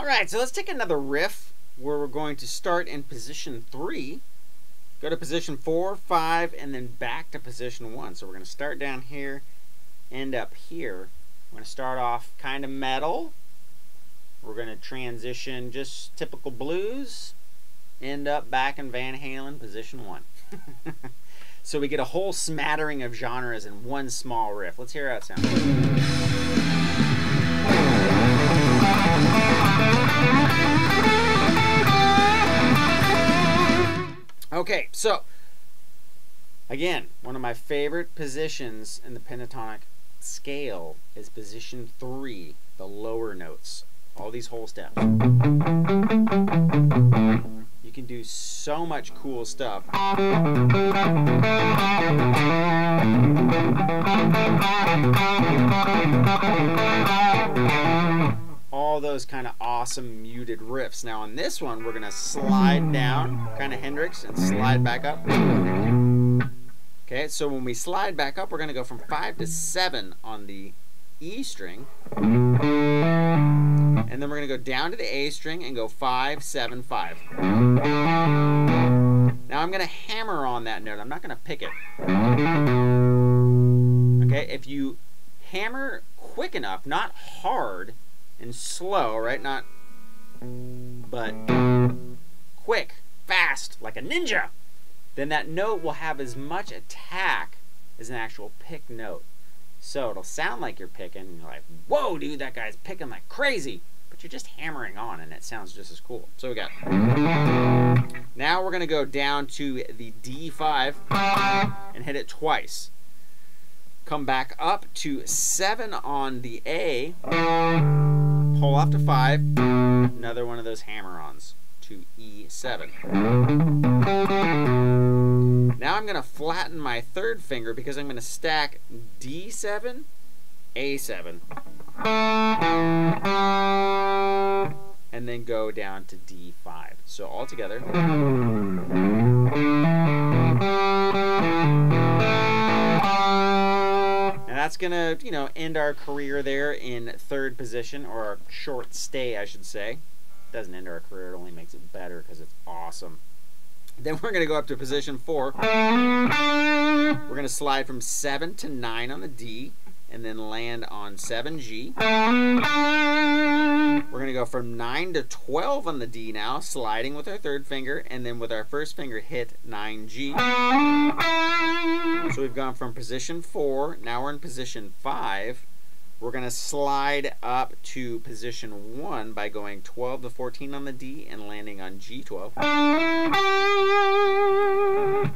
Alright, so let's take another riff where we're going to start in position 3, go to position 4, 5, and then back to position 1. So we're going to start down here, end up here. We're going to start off kind of metal. We're going to transition just typical blues, end up back in Van Halen, position 1. So we get a whole smattering of genres in one small riff. Let's hear how it sounds. Okay, so again, one of my favorite positions in the pentatonic scale is position 3, the lower notes. All these whole steps. You can do so much cool stuff. All those kind of awesome muted riffs. Now on this one, we're going to slide down, kind of Hendrix, and slide back up. Okay, so when we slide back up, we're going to go from 5 to 7 on the E string. And then we're going to go down to the A string and go 5, 7, 5. Now I'm going to hammer on that note. I'm not going to pick it. Okay, if you hammer quick enough, not hard and slow, right? Not, but quick, fast, like a ninja, then that note will have as much attack as an actual pick note. So it'll sound like you're picking, and you're like, whoa, dude, that guy's picking like crazy. But you're just hammering on, and it sounds just as cool. So we got. Now we're going to go down to the D5 and hit it twice. Come back up to 7 on the A. Pull off to 5. Another one of those hammer-ons to E7. Now I'm going to flatten my third finger because I'm going to stack D7, A7, and then go down to D5. So all together. And that's going to, you know, end our career there in third position, or our short stay, I should say. It doesn't end our career, it only makes it better because it's awesome. Then we're going to go up to position 4. We're going to slide from 7 to 9 on the D, and then land on 7G. We're going to go from 9 to 12 on the D now, sliding with our third finger, and then with our first finger hit 9G. So we've gone from position 4, now we're in position 5. We're going to slide up to position 1 by going 12 to 14 on the D and landing on G12.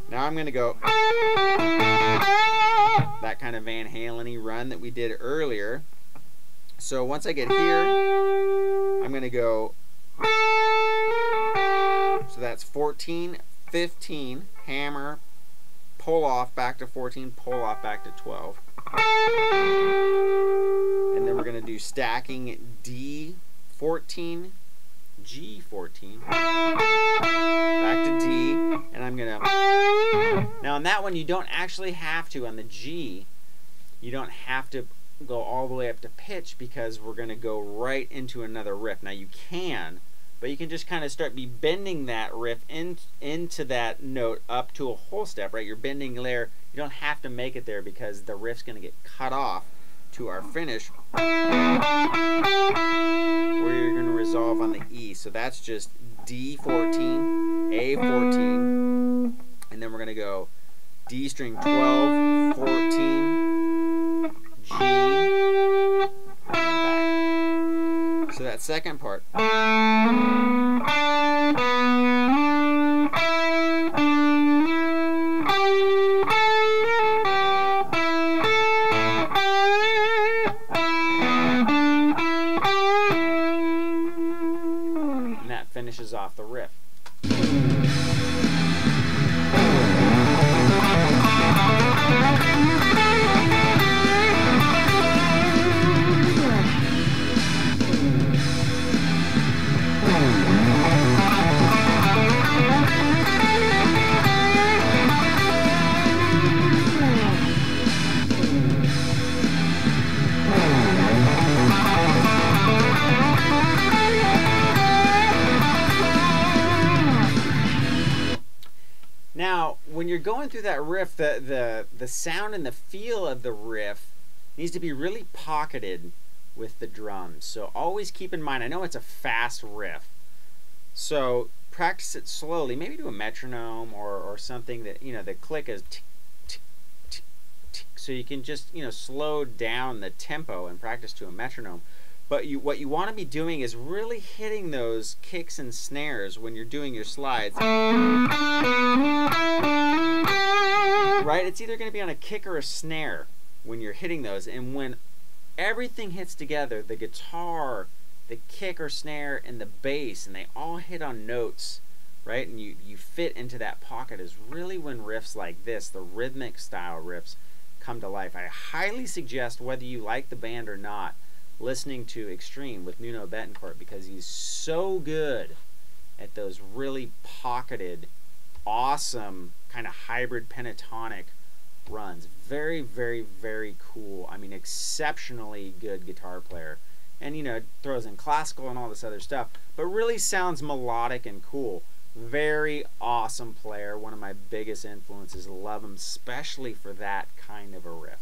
Now I'm going to go that kind of Van Halen-y run that we did earlier. So once I get here, I'm going to go, so that's 14, 15, hammer, pull off back to 14, pull off back to 12. And then we're going to do stacking D14, G14, back to D, and I'm going to, now on that one you don't actually have to, on the G, you don't have to go all the way up to pitch because we're going to go right into another riff. Now you can, but you can just kind of start bending that riff into that note up to a whole step, right? You're bending there. You don't have to make it there because the riff's going to get cut off to our finish where you're going to resolve on the E. So that's just D14, A14, and then we're going to go D string 12, 14, G, and back. So that second part. And that finishes off the riff. when you're going through that riff, the sound and the feel of the riff needs to be really pocketed with the drums. So always keep in mind, I know it's a fast riff, so practice it slowly. Maybe do a metronome or something that, you know, the click is tick, tick, tick, tick, so you can just, you know, slow down the tempo and practice to a metronome. But what you want to be doing is really hitting those kicks and snares when you're doing your slides. Right? It's either going to be on a kick or a snare when you're hitting those. And when everything hits together, the guitar, the kick or snare, and the bass, and they all hit on notes, right? And you fit into that pocket, is really when riffs like this, the rhythmic style riffs, come to life. I highly suggest, whether you like the band or not, listening to Extreme with Nuno Betancourt, because he's so good at those really pocketed, awesome, kind of hybrid pentatonic runs. Very, very, very cool. I mean, exceptionally good guitar player. And, you know, throws in classical and all this other stuff, but really sounds melodic and cool. Very awesome player. One of my biggest influences. Love him, especially for that kind of a riff.